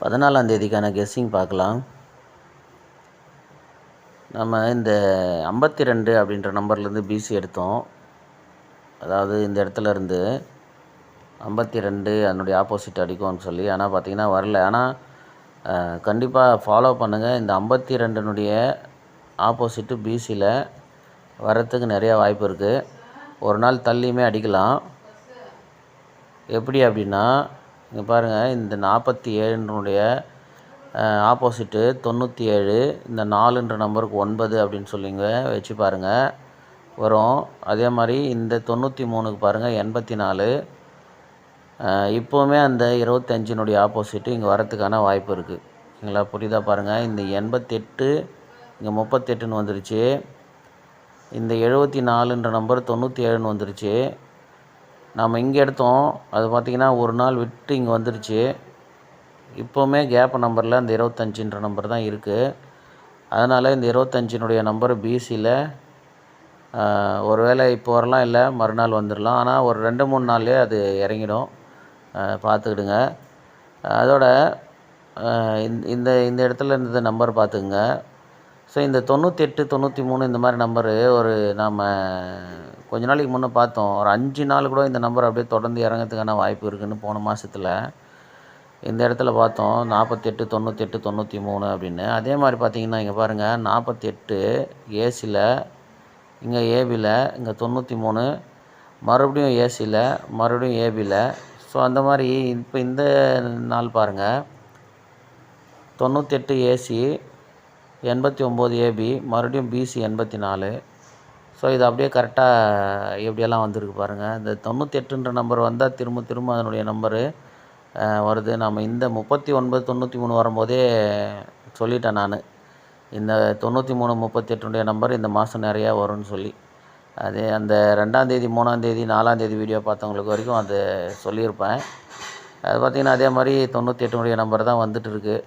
14ஆம் தேதிக்கான guessing பார்க்கலாம். நம்ம இந்த 52 அப்படின்ற நம்பர்லேருந்து பிசி எடுத்தோம். அதாவது இந்த இடத்துல இருந்து 52 அதனுடைய ஆப்போசிட் அடிக்கும்னு சொல்லி. ஆனால் பார்த்திங்கன்னா வரல. ஆனால் கண்டிப்பாக ஃபாலோ பண்ணுங்கள். இந்த 52னுடைய ஆப்போசிட்டு பிசியில் வரத்துக்கு நிறையா வாய்ப்பு இருக்குது. ஒரு நாள் தள்ளியுமே அடிக்கலாம். எப்படி அப்படின்னா இங்கே பாருங்கள், இந்த 47னுடைய ஆப்போசிட்டு 97, இந்த 4ன்ற நம்பருக்கு 9 அப்படின்னு சொல்லிங்க வச்சு பாருங்கள் வரும். அதே மாதிரி இந்த 93க்கு பாருங்கள் 84. இப்போவுமே அந்த 25னுடைய ஆப்போசிட்டு இங்கே வரத்துக்கான வாய்ப்பு இருக்குது. சரிங்களா, புரியுதா பாருங்கள். இந்த 88 இங்கே 38ன்னு வந்துருச்சு. இந்த 74ன்ற நம்பர் 97ன்னு வந்துருச்சு. நம்ம இங்கே எடுத்தோம், அது பார்த்திங்கன்னா ஒரு நாள் விட்டு இங்கே வந்துருச்சு. இப்போவுமே கேப் நம்பரில் அந்த 25ன்ற நம்பர் தான் இருக்குது. அதனால் இந்த 25னுடைய நம்பர் பிசியில் ஒருவேளை இப்போ வரலாம், இல்லை மறுநாள் வந்துடலாம். ஆனால் ஒரு 2-3 நாள்லேயே அது இறங்கிடும், பார்த்துக்கிடுங்க. அதோட இந்த இந்த இடத்துல இருந்த நம்பர் பார்த்துக்குங்க. ஸோ இந்த 98, 93 இந்த மாதிரி நம்பரு நாம் கொஞ்ச நாளைக்கு முன்னே பார்த்தோம். ஒரு 5 நாள் கூட இந்த நம்பர் அப்படியே தொடர்ந்து இறங்கிறதுக்கான வாய்ப்பு இருக்குதுன்னு போன மாதத்தில் இந்த இடத்துல பார்த்தோம். 48, 98, 93 அப்படின்னு. அதே மாதிரி பார்த்திங்கன்னா இங்கே பாருங்கள், 48 ஏசியில், இங்கே ஏபியில், இங்கே 93 மறுபடியும் ஏசியில், மறுபடியும் ஏபியில். ஸோ அந்த மாதிரி இப்போ இந்த நாள் பாருங்கள், 98 ஏசி, 89 ஏபி, மறுபடியும் பிசி 84. ஸோ இது அப்படியே கரெக்டாக எப்படியெல்லாம் வந்திருக்கு பாருங்கள். இந்த 98ன்ற நம்பர் வந்தால் திரும்ப திரும்ப அதனுடைய நம்பரு வருது. நம்ம இந்த 39, 93 வரும்போதே சொல்லிட்டேன் நான், இந்த 93, 38னுடைய நம்பர் இந்த மாதம் நிறையா வரும்னு சொல்லி. அது அந்த 2ஆம் தேதி, 3ஆம் தேதி, 4ஆம் தேதி வீடியோ பார்த்தவங்களுக்கு வரைக்கும் அது சொல்லியிருப்பேன். அது பார்த்திங்கன்னா அதே மாதிரி 98னுடைய நம்பர் தான் வந்துட்டு இருக்குது.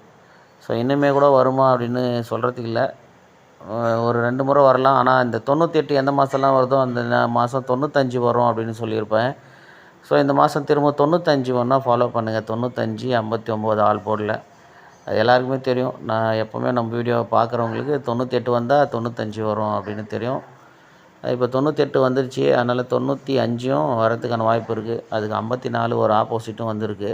ஸோ இன்னுமே கூட வருமா அப்படின்னு சொல்கிறதுக்கு இல்லை, ஒரு 2 முறை வரலாம். ஆனால் இந்த 98 எந்த மாதம்லாம் வருதோ அந்த மாதம் 95 வரும் அப்படின்னு சொல்லியிருப்பேன். ஸோ இந்த மாதம் திரும்ப 95 வேணா ஃபாலோ பண்ணுங்கள். 95, 59 ஆல் போர்டில் அது எல்லாருக்குமே தெரியும். நான் எப்போவுமே நம்ம வீடியோவை பார்க்குறவங்களுக்கு 98 வந்தால் 95 வரும் அப்படின்னு தெரியும். இப்போ 98 வந்துருச்சு. அதனால் 95ம் வரத்துக்கான வாய்ப்பு இருக்குது. அதுக்கு 54 ஒரு ஆப்போசிட்டும் வந்திருக்கு.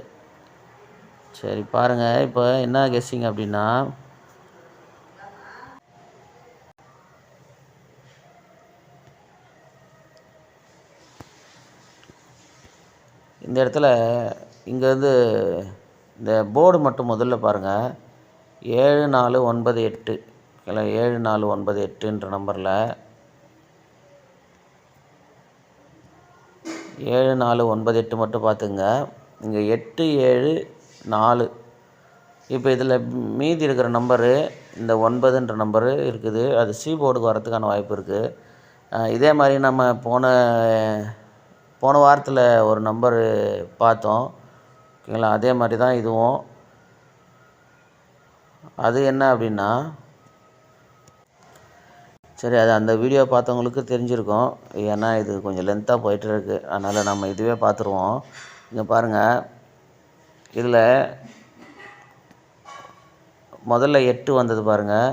சரி பாருங்கள், இப்போ என்ன கெஸ்ஸிங் அப்படின்னா, இந்த இடத்துல இங்கேருந்து இந்த போர்டு மட்டும் முதல்ல பாருங்கள், 7498 இல்லை 7498ன்ற நம்பரில் 7498 மட்டும் பார்த்துங்க. இங்கே 874. இப்போ இதில் மீதி இருக்கிற நம்பரு இந்த 9ன்ற நம்பரு இருக்குது. அது சி போர்டுக்கு வரத்துக்கான வாய்ப்பு இருக்குது. இதே மாதிரி நம்ம போன வாரத்தில் ஒரு நம்பரு பார்த்தோம், ஓகேங்களா. அதே மாதிரி தான் இதுவும். அது என்ன அப்படின்னா, சரி அது அந்த வீடியோ பார்த்தவங்களுக்கு தெரிஞ்சிருக்கும். ஏன்னா இது கொஞ்சம் லென்த்தாக போயிட்டுருக்கு, அதனால் நம்ம இதுவே பார்த்துருவோம். இங்கே பாருங்கள், இதில் முதல்ல 8 வந்தது பாருங்கள்.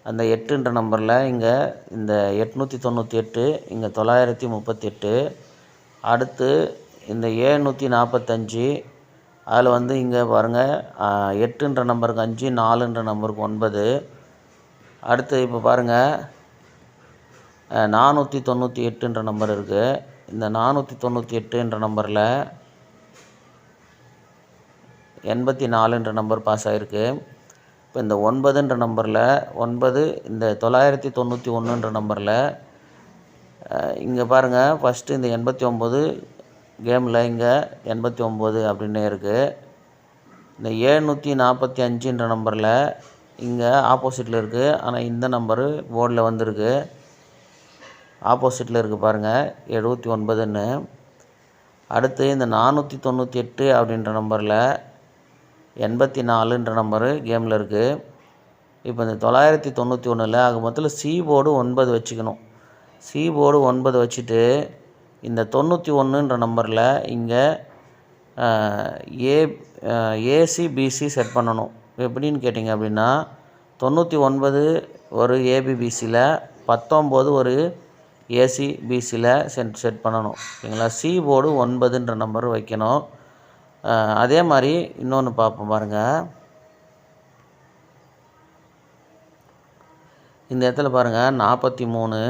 அந்த 8ன்ற நம்பரில் இங்கே இந்த 898, இங்கே 938, அடுத்து இந்த 745, அதில் இங்கே பாருங்கள் 8ன்ற நம்பருக்கு 5, 4ன்ற நம்பருக்கு 9. அடுத்து இப்போ பாருங்கள் 498ன்ற நம்பர் இருக்குது. இந்த 498ன்ற நம்பரில் 84ன்ற நம்பர் பாஸ் ஆகிருக்கு. இப்போ இந்த 9ன்ற நம்பரில் 9, இந்த 991ன்ற நம்பரில் இங்கே பாருங்கள், ஃபஸ்ட்டு இந்த 89 கேமில் இங்கே 89 அப்படின்னே இருக்குது. இந்த 745ன்ற நம்பரில் இங்கே ஆப்போசிட்டில் இருக்குது. ஆனால் இந்த நம்பரு போர்டில் வந்திருக்கு, ஆப்போசிட்டில் இருக்குது பாருங்கள் 79ன்னு. அடுத்து இந்த 498 அப்படின்ற நம்பரில் 84ன்ற நம்பரு கேமில் இருக்குது. இப்போ இந்த 991ல் ஆக மொத்தத்தில் சி போர்டு 9 வச்சுக்கணும். சி போர்டு 9 வச்சுட்டு இந்த 91ன்ற நம்பரில் இங்கே ஏ ஏசிபிசி செட் பண்ணணும். எப்படின்னு கேட்டிங்க அப்படின்னா 99 ஒரு ஏபிபிசியில் 19 ஒரு ஏசிபிசியில் செட் பண்ணணும். ஓகேங்களா. சி போர்டு 9ன்ற நம்பர் வைக்கணும். அதே மாதிரி இன்னொன்று பார்ப்போம் பாருங்கள். இந்த இடத்துல பாருங்கள் 43,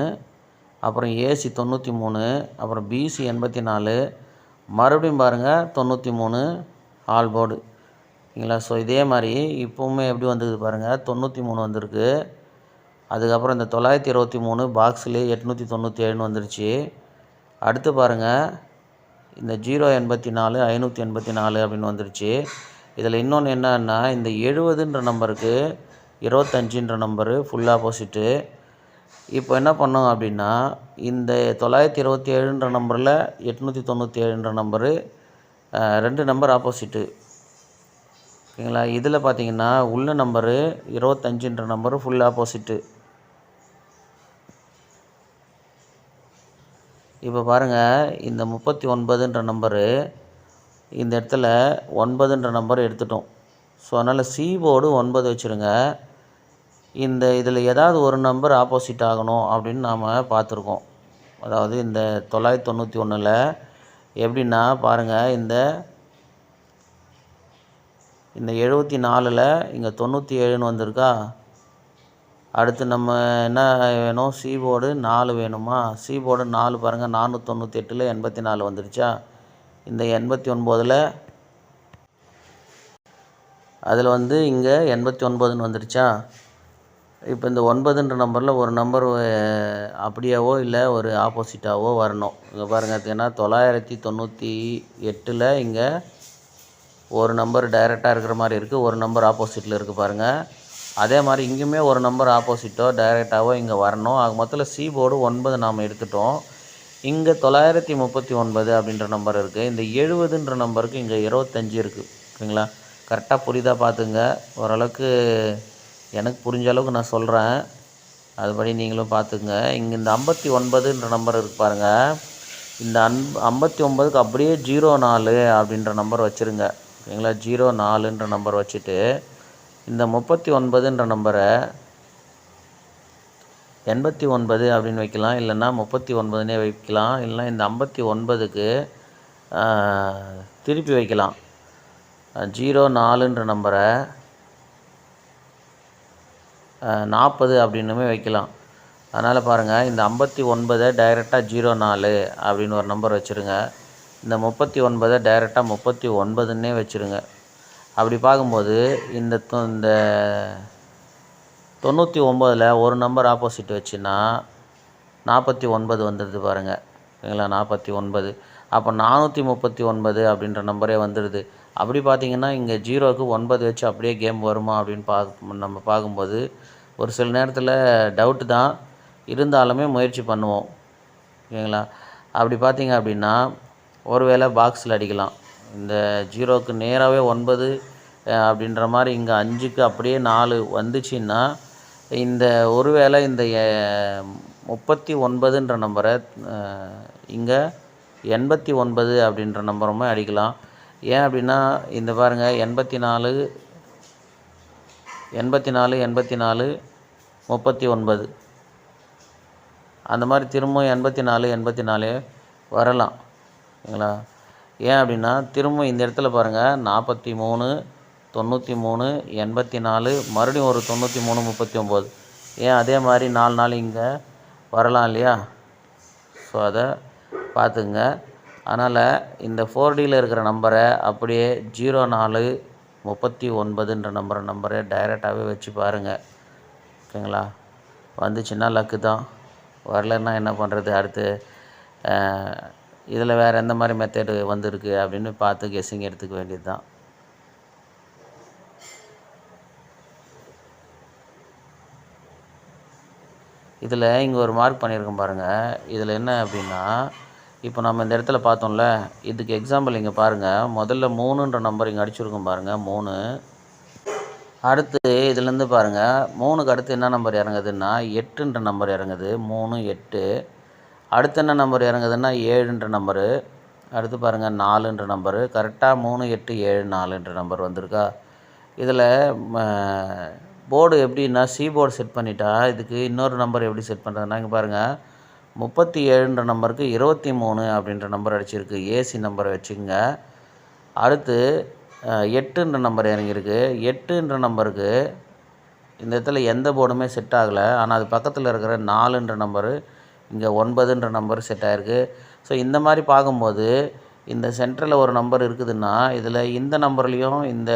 அப்புறம் ஏசி 93, அப்புறம் பிசி 84, மறுபடியும் பாருங்கள் 93 ஆல் போர்டு. ஓகேங்களா. ஸோ இதே மாதிரி இப்போவுமே எப்படி வந்தது பாருங்கள், 93 வந்திருக்கு. அதுக்கப்புறம் இந்த 923 பாக்ஸில் 897 வந்துருச்சு. அடுத்து பாருங்கள் இந்த 084 584 அப்படின்னு வந்துருச்சு. இதில் இன்னொன்று என்னன்னா, இந்த 70ன்ற நம்பருக்கு 25ன்ற நம்பரு ஃபுல் ஆப்போசிட்டு. இப்போ என்ன பண்ணோம் அப்படின்னா, இந்த 927ன்ற நம்பரில் 897ன்ற நம்பரு 2 நம்பர் ஆப்போசிட்டு. ஓகேங்களா. இதில் பார்த்தீங்கன்னா உள்ள நம்பரு 25ன்ற நம்பரு ஃபுல் ஆப்போசிட்டு. இப்போ பாருங்கள் இந்த 39ன்ற நம்பரு இந்த இடத்துல 9ன்ற நம்பர் எடுத்துட்டோம். ஸோ அதனால் சி போர்டு 9 வச்சுருங்க. இந்த இதில் ஏதாவது ஒரு நம்பர் ஆப்போசிட் ஆகணும் அப்படின்னு நாம் பார்த்துருக்கோம். அதாவது இந்த 991ல் எப்படின்னா பாருங்கள், இந்த 74ல் இங்கே 97ன்னு வந்திருக்கா. அடுத்து நம்ம என்ன வேணும், சி போர்டு 4 வேணுமா. சி போர்டு 4 பாருங்கள் 498ல் 84 வந்துருச்சா. இந்த 89ல் அதில் இங்கே 89ன்னு வந்துருச்சா. இப்போ இந்த 9ன்ற நம்பரில் ஒரு நம்பர் அப்படியாவோ இல்லை ஒரு ஆப்போசிட்டாவோ வரணும். இங்கே பாருங்கள், ஏன்னா 998ல் இங்கே ஒரு நம்பர் டைரெக்டாக இருக்கிற மாதிரி இருக்குது, ஒரு நம்பர் ஆப்போசிட்டில் இருக்குது பாருங்கள். அதே மாதிரி இங்கேயுமே ஒரு நம்பர் ஆப்போசிட்டோ டைரெக்டாவோ இங்கே வரணும். ஆக மொத்தத்தில் சி போர்டு 9 நாம் எடுத்துட்டோம். இங்கே 939 அப்படின்ற நம்பர் இருக்குது. இந்த 70ன்ற நம்பருக்கு இங்கே 25 இருக்குது. ஓகேங்களா. கரெக்டாக புரியுதா பார்த்துங்க. ஓரளவுக்கு எனக்கு புரிஞ்ச அளவுக்கு நான் சொல்கிறேன், அதுபடி நீங்களும் பார்த்துங்க. இங்கே இந்த 59ன்ற நம்பர் இருக்குது பாருங்கள். இந்த 59க்கு அப்படியே 04 அப்படின்ற நம்பர் வச்சுருங்க. ஓகேங்களா. 04ன்ற நம்பர் வச்சுட்டு இந்த 39ன்ற நம்பரை 89 அப்படின்னு வைக்கலாம், இல்லைன்னா 39னே வைக்கலாம். இல்லைனா இந்த 59க்கு திருப்பி வைக்கலாம். 04ன்ற நம்பரை 40 அப்படின்னுமே வைக்கலாம். அதனால் பாருங்கள், இந்த 59 டைரெக்டாக 04 அப்படின்னு ஒரு நம்பர் வச்சுருங்க. இந்த 39 டைரெக்டாக 39ன்னே வச்சுருங்க. அப்படி பார்க்கும்போது இந்த 99ல் ஒரு நம்பர் ஆப்போசிட் வச்சுன்னா 49 வந்துடுது பாருங்கள். ஓகேங்களா. 49. அப்போ 439 அப்படின்ற நம்பரே வந்துடுது. அப்படி பார்த்திங்கன்னா இங்கே 0க்கு 9 வச்சு அப்படியே கேம் வருமா அப்படின்னு நம்ம பார்க்கும்போது ஒரு சில நேரத்தில் டவுட்டு தான், இருந்தாலுமே முயற்சி பண்ணுவோம். ஓகேங்களா. அப்படி பார்த்திங்க அப்படின்னா ஒருவேளை பாக்ஸில் அடிக்கலாம். இந்த 0க்கு நேராகவே 9 அப்படின்ற மாதிரி இங்கே 5க்கு அப்படியே 4 வந்துச்சுன்னா இந்த ஒருவேளை இந்த 39ன்ற நம்பரை இங்கே 89 அப்படின்ற நம்பருமே அடிக்கலாம். ஏன் அப்படின்னா இந்த பாருங்கள் 84 84 84 39 அந்த மாதிரி திரும்பவும் 84 84 வரலாம். ஓகேங்களா. ஏன் அப்படின்னா திரும்ப இந்த இடத்துல பாருங்கள் 43 93 84 மறுபடியும் ஒரு 93 39. ஏன் அதே மாதிரி 4 நாள் இங்கே வரலாம் இல்லையா. ஸோ அதை பார்த்துங்க. அதனால் இந்த 4Dயில் இருக்கிற நம்பரை அப்படியே 04 39ன்ற நம்பரை டைரெக்டாகவே வச்சு பாருங்கள். ஓகேங்களா. வந்துச்சுன்னா லக்கு தான், வரலன்னா என்ன பண்ணுறது. அடுத்து இதில் வேறு எந்த மாதிரி மெத்தேடு வந்திருக்கு அப்படின்னு பார்த்து கெஸ்ஸிங் எடுத்துக்க வேண்டியது தான். இதில் இங்கே ஒரு மார்க் பண்ணியிருக்கோம் பாருங்கள். இதில் என்ன அப்படின்னா, இப்போ நம்ம இந்த இடத்துல பார்த்தோம்ல, இதுக்கு எக்ஸாம்பிள் இங்கே பாருங்கள். முதல்ல 3ன்ற நம்பர் இங்கே அடிச்சிருக்கோம் பாருங்கள், 3. அடுத்து இதுலேருந்து பாருங்கள், 3க்கு அடுத்து என்ன நம்பர் இறங்குதுன்னா 8ன்ற நம்பர் இறங்குது. 3 8. அடுத்து என்ன நம்பர் இறங்குதுன்னா 7ன்ற நம்பரு. அடுத்து பாருங்கள் 4ன்ற நம்பரு கரெக்டாக 3874ன்ற நம்பர் வந்திருக்கா. இதில் போர்டு எப்படின்னா போர்டு செட் பண்ணிட்டா இதுக்கு இன்னொரு நம்பர் எப்படி செட் பண்ணுறதுனா இங்கே பாருங்கள் 37ன்ற நம்பருக்கு 23 அப்படின்ற நம்பர் அடிச்சிருக்கு. ஏசி நம்பரை வச்சுக்கோங்க. அடுத்து 8ன்ற நம்பர் இறங்கியிருக்கு. 8ன்ற நம்பருக்கு இந்த இடத்துல எந்த போர்டுமே செட் ஆகலை. ஆனால் அது பக்கத்தில் இருக்கிற 4ன்ற நம்பரு இங்கே 9ன்ற நம்பர் செட் ஆகிருக்கு. ஸோ இந்த மாதிரி பார்க்கும்போது இந்த சென்டரில் ஒரு நம்பர் இருக்குதுன்னா இதில் இந்த நம்பர்லேயும் இந்த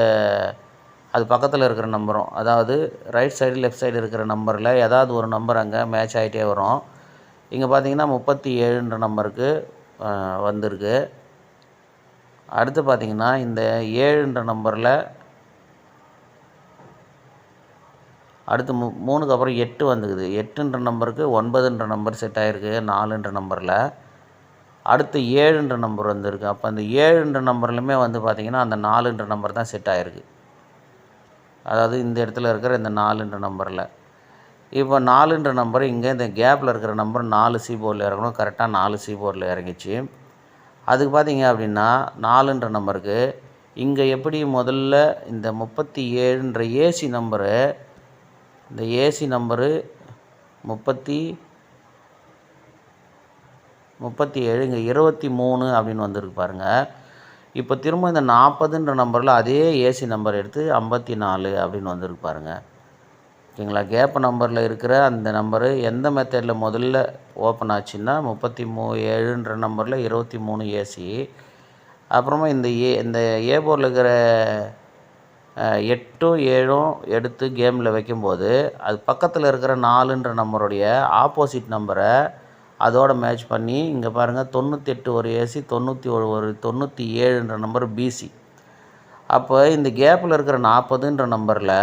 அது பக்கத்தில் இருக்கிற நம்பரும், அதாவது ரைட் சைடு லெஃப்ட் சைடு இருக்கிற நம்பரில் ஏதாவது ஒரு நம்பர் அங்கே மேட்ச் ஆகிட்டே வரும். இங்கே பார்த்தீங்கன்னா 37ன்ற நம்பருக்கு வந்திருக்கு. அடுத்து பார்த்திங்கன்னா இந்த 7ன்ற நம்பரில் அடுத்து 3க்கு அப்புறம் 8 வந்துக்குது. 8ன்ற நம்பருக்கு 9ன்ற நம்பர் செட் ஆகிருக்கு 4ன்ற நம்பரில். அடுத்து 7ன்ற நம்பர் வந்திருக்கு. அப்போ அந்த 7ன்ற நம்பர்லையுமே வந்து பார்த்திங்கன்னா அந்த 4ன்ற நம்பர் தான் செட் ஆகிருக்கு. அதாவது இந்த இடத்துல இருக்கிற இந்த 4ன்ற நம்பரில். இப்போ 4ன்ற நம்பர் இங்கே இந்த கேப்பில் இருக்கிற நம்பர் 4 போர்டில் இறங்கணும். கரெக்டாக 4 போர்டில் இறங்கிச்சு. அதுக்கு பார்த்தீங்க அப்படின்னா 4ன்ற நம்பருக்கு இங்கே எப்படி முதல்ல இந்த 37ன்ற ஏசி நம்பரு, இந்த ஏசி நம்பரு 37 இங்கே 23 அப்படின்னு வந்திருக்கு பாருங்கள். இப்போ திரும்ப இந்த 40ன்ற நம்பரில் அதே ஏசி நம்பர் எடுத்து 54 அப்படின்னு வந்திருக்கு பாருங்கள். ஓகேங்களா. கேப் நம்பரில் இருக்கிற அந்த நம்பரு எந்த மெத்தடில் முதல்ல ஓப்பன் ஆச்சுன்னா 37ன்ற நம்பரில் 23 ஏசி. அப்புறமா இந்த ஏ போர்டில் இருக்கிற 8ம் 7ம் எடுத்து கேமில் வைக்கும்போது அது பக்கத்தில் இருக்கிற 4ன்ற நம்பருடைய ஆப்போசிட் நம்பரை அதோடு மேட்ச் பண்ணி இங்கே பாருங்கள் 98 ஒரு ஏசி, 91 ஒரு 97ன்ற நம்பர் பிசி. அப்போ இந்த கேப்பில் இருக்கிற 40ன்ற நம்பரில்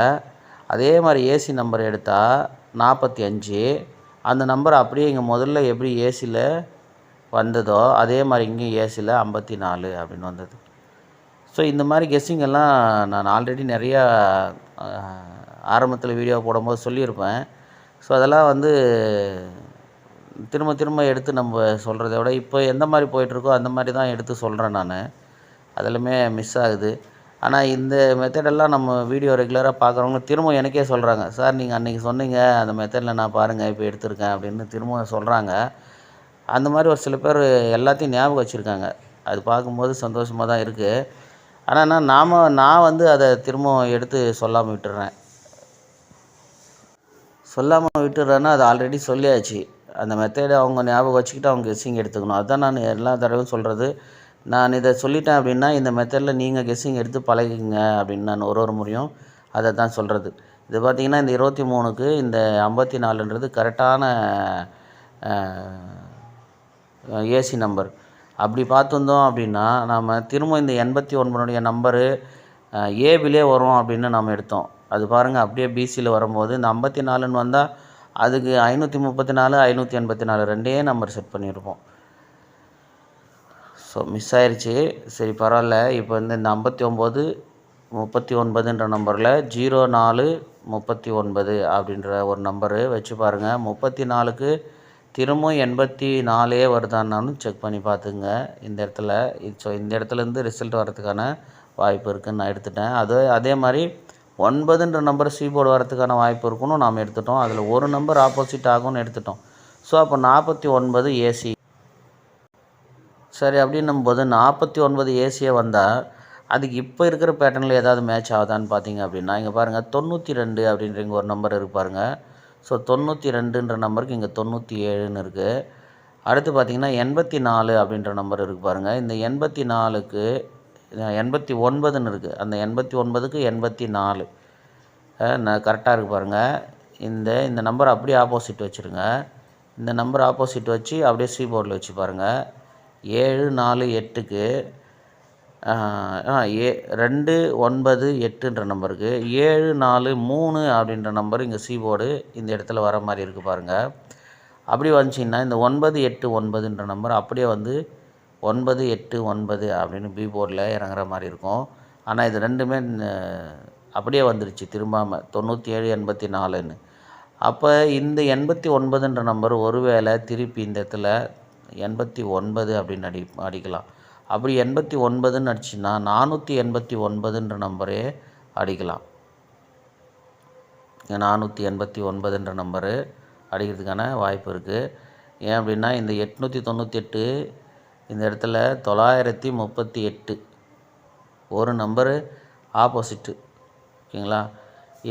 அதே மாதிரி ஏசி நம்பர் எடுத்தால் 45. அந்த நம்பர் அப்படியே இங்கே முதல்ல எப்படி ஏசியில் வந்ததோ அதே மாதிரி இங்கேயும் ஏசியில் 54 அப்படின்னு வந்தது. ஸோ இந்த மாதிரி கெஸ்ஸிங் எல்லாம் நான் ஆல்ரெடி நிறையா ஆரம்பத்தில் வீடியோ போடும்போது சொல்லியிருப்பேன். ஸோ அதெல்லாம் வந்து திரும்ப திரும்ப எடுத்து நம்ம சொல்கிறத விட இப்போ எந்த மாதிரி போயிட்டுருக்கோ அந்த மாதிரி தான் எடுத்து சொல்கிறேன் நான். அதிலுமே மிஸ் ஆகுது. ஆனால் இந்த மெத்தடெல்லாம் நம்ம வீடியோ ரெகுலராக பார்க்குறவங்க திரும்ப எனக்கே சொல்கிறாங்க, சார் நீங்கள் அன்றைக்கி சொன்னீங்க அந்த மெத்தடில் நான் பாருங்கள் இப்போ எடுத்திருக்கேன் அப்படின்னு திரும்ப சொல்கிறாங்க. அந்த மாதிரி ஒரு சில பேர் எல்லாத்தையும் ஞாபகம் வச்சுருக்காங்க. அது பார்க்கும்போது சந்தோஷமாக தான் இருக்குது. ஆனால் நான் வந்து அதை திரும்ப எடுத்து சொல்லாமல் விட்டுடுறேன். சொல்லாமல் விட்டுடுறேன்னா அது ஆல்ரெடி சொல்லியாச்சு. அந்த மெத்தேடை அவங்க ஞாபகம் வச்சுக்கிட்டு அவங்க கெஸ்ஸிங் எடுத்துக்கணும். அதுதான் நான் எல்லா தடவையும் சொல்கிறது. நான் இதை சொல்லிட்டேன் அப்படின்னா இந்த மெத்தடில் நீங்கள் கெஸ்ஸிங் எடுத்து பழகிங்க அப்படின்னு நான் ஒரு முறையும் அதை தான் சொல்கிறது. இது பார்த்திங்கன்னா இந்த 23க்கு இந்த 54ன்றது கரெக்டான ஏசி நம்பர். அப்படி பார்த்துருந்தோம் அப்படின்னா நாம் திரும்ப இந்த 89னுடைய நம்பரு ஏபிலே வரும் அப்படின்னு நாம் எடுத்தோம். அது பாருங்கள் அப்படியே பிசியில் வரும்போது இந்த 54ன்னு வந்தால் அதுக்கு 534 584 ரெண்டே நம்பர் செட் பண்ணியிருப்போம். ஸோ மிஸ் ஆயிடுச்சு. சரி பரவாயில்ல. இப்போ இந்த 59 39ன்ற நம்பரில் 0439 அப்படின்ற ஒரு நம்பரு வச்சு பாருங்கள். 34க்கு திரும்பவும் 84 வருதான்னாலும் செக் பண்ணி பார்த்துங்க இந்த இடத்துல. ஸோ இந்த இடத்துலேருந்து ரிசல்ட் வரதுக்கான வாய்ப்பு இருக்குதுன்னு நான் எடுத்துட்டேன். அதே மாதிரி 9ன்ற நம்பர் போர்டு வரதுக்கான வாய்ப்பு இருக்குன்னு நாம் எடுத்துட்டோம். அதில் ஒரு நம்பர் ஆப்போசிட் ஆகும்னு எடுத்துட்டோம். ஸோ அப்போ 49 ஏசி. சரி அப்படின்னும்போது 49 ஏசியே வந்தால் அதுக்கு இப்போ இருக்கிற பேட்டர்னில் ஏதாவது மேட்ச் ஆகுதான்னு பார்த்தீங்க அப்படின்னா இங்கே பாருங்கள் 92 அப்படின்ற இங்கே ஒரு நம்பர் இருக்குது பாருங்கள். ஸோ 92ன்ற நம்பருக்கு இங்கே 97ன்னு இருக்குது. அடுத்து பார்த்திங்கன்னா 84 அப்படின்ற நம்பர் இருக்குது பாருங்கள். இந்த 84க்கு 89ன்னு இருக்குது. அந்த 89க்கு 84 கரெக்டாக இருக்குது பாருங்கள். இந்த நம்பர் அப்படியே ஆப்போசிட் வச்சுருங்க. இந்த நம்பர் ஆப்போசிட் வச்சு அப்படியே போர்டில் வச்சு பாருங்கள். 748க்கு 298ன்ற நம்பருக்கு 743 அப்படின்ற நம்பர் இங்கே போர்டு இந்த இடத்துல வர மாதிரி இருக்குது பாருங்கள். அப்படி வந்துச்சின்னா இந்த 989ன்ற நம்பர் அப்படியே வந்து 989 அப்படின்னு பி போர்டில் இறங்குற மாதிரி இருக்கும். ஆனால் இது ரெண்டுமே அப்படியே வந்துருச்சு திரும்பாமல் 97 84ன்னு. அப்போ இந்த 89ன்ற நம்பர் ஒருவேளை திருப்பி இந்த இடத்துல 89 அப்படின்னு அடிக்கலாம். அப்படி 89ன்னு அடிச்சுன்னா 489ன்ற நம்பரே அடிக்கலாம். 489ன்ற நம்பரு அடிக்கிறதுக்கான வாய்ப்பு இருக்குது. ஏன் அப்படின்னா இந்த 898 இந்த இடத்துல 938 ஒரு நம்பரு ஆப்போசிட்டு. ஓகேங்களா?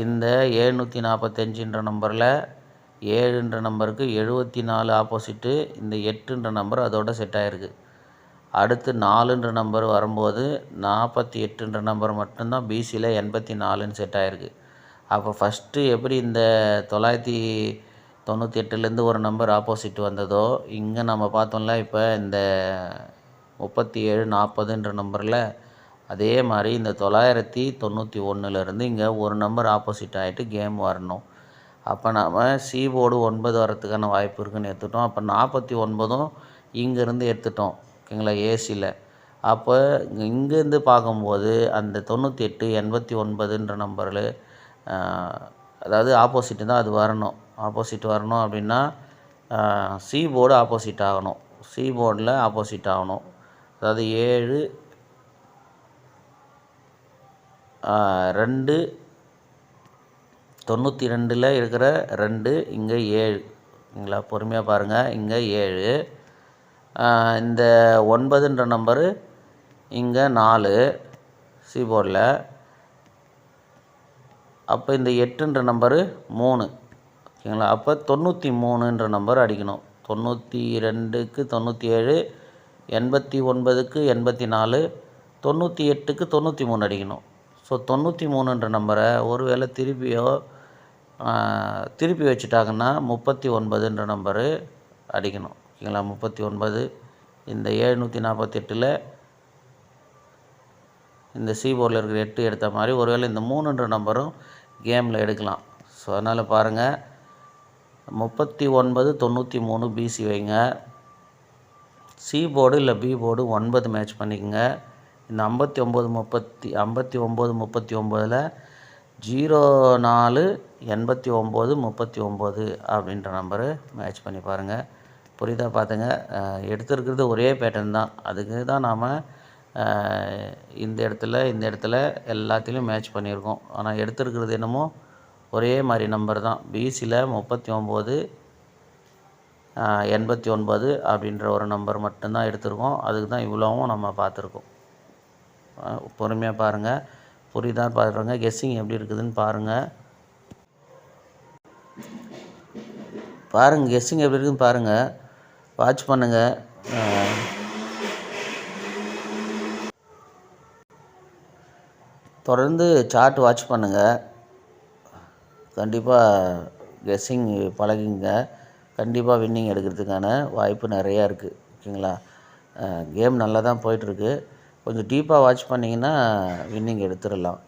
இந்த 745ன்ற நம்பரில் 7ன்ற நம்பருக்கு 74 ஆப்போசிட்டு. இந்த 8ன்ற நம்பர் அதோட செட் ஆகிருக்கு. அடுத்து 4ன்ற நம்பர் வரும்போது 48ன்ற நம்பர் மட்டும்தான் பிசியில் 84ன்னு செட் ஆகிருக்கு. அப்போ ஃபஸ்ட்டு எப்படி இந்த 998லேருந்து ஒரு நம்பர் ஆப்போசிட் வந்ததோ இங்கே நம்ம பார்த்தோம்ல இப்போ இந்த 37 40ன்ற நம்பரில் அதே மாதிரி இந்த 991லேருந்து இங்கே ஒரு நம்பர் ஆப்போசிட் ஆகிட்டு கேம் வரணும். அப்போ நாம் சி போர்டு 9 வரத்துக்கான வாய்ப்பு இருக்குதுன்னு எடுத்துட்டோம். அப்போ 49ம் இங்கேருந்து எடுத்துட்டோம். ஓகேங்களா? ஏசியில். அப்போ இங்கேருந்து பார்க்கும்போது அந்த 98 89ன்ற நம்பரில் அதாவது ஆப்போசிட்டு தான் அது வரணும். ஆப்போசிட் வரணும் அப்படின்னா சி போர்டு ஆப்போசிட் ஆகணும். சி போர்டில் ஆப்போசிட் ஆகணும். அதாவது 7 2 92ல் இருக்கிற 2 இங்கே 7. சரிங்களா? பொறுமையாக பாருங்கள். இங்கே 7 இந்த 9ன்ற நம்பரு இங்கே 4 சி போர்டில். அப்போ இந்த 8ன்ற நம்பரு 3. ஓகேங்களா? அப்போ 93ன்ற நம்பர் அடிக்கணும். 92க்கு 97, 89க்கு 84, 98க்கு 93 அடிக்கணும். ஸோ 93ன்ற நம்பரை ஒரு வேளை திருப்பி வச்சுட்டாங்கன்னா 39ன்ற நம்பரு அடிக்கணும். ஓகேங்களா? 39 இந்த 748ல் இந்த சி போர்டில் இருக்கிற 8 எடுத்த மாதிரி ஒருவேளை இந்த 3ன்ற நம்பரும் கேமில் எடுக்கலாம். ஸோ அதனால் பாருங்கள் 39 93 பிசி வைங்க. சி போர்டு இல்லை பி போர்டு 9 மேட்ச் பண்ணிக்கோங்க. இந்த 59 39ல் 04 89 39 அப்படின்ற நம்பரு மேட்ச் பண்ணி பாருங்கள். புரியுதா? பார்த்துங்க. எடுத்துருக்கிறது ஒரே பேட்டர்ன் தான். அதுக்கு தான் நாம் இந்த இடத்துல எல்லாத்துலேயும் மேட்ச் பண்ணியிருக்கோம். ஆனால் எடுத்துருக்கிறது என்னமோ ஒரே மாதிரி நம்பர் தான். பிசியில் 39 89 அப்படின்ற ஒரு நம்பர் மட்டும்தான் எடுத்திருக்கோம். அதுக்கு தான் இவ்வளோவும் நம்ம பார்த்துருக்கோம். பொறுமையாக பாருங்கள். புரியுதான்னு பார்க்குறோங்க. கெஸ்ஸிங் எப்படி இருக்குதுன்னு பாருங்கள். கெஸ்ஸிங் எப்படி இருக்குதுன்னு பாருங்கள். வாட்ச் பண்ணுங்கள். தொடர்ந்து சார்ட் வாட்ச் பண்ணுங்கள். கண்டிப்பாக கெஸ்ஸிங் பழகுங்க. கண்டிப்பாக வின்னிங் எடுக்கிறதுக்கான வாய்ப்பு நிறையா இருக்குது. ஓகேங்களா? கேம் நல்லா தான் போயிட்டுருக்கு. கொஞ்சம் டீப்பாக வாட்ச் பண்ணிங்கன்னா வின்னிங் எடுத்துடலாம்.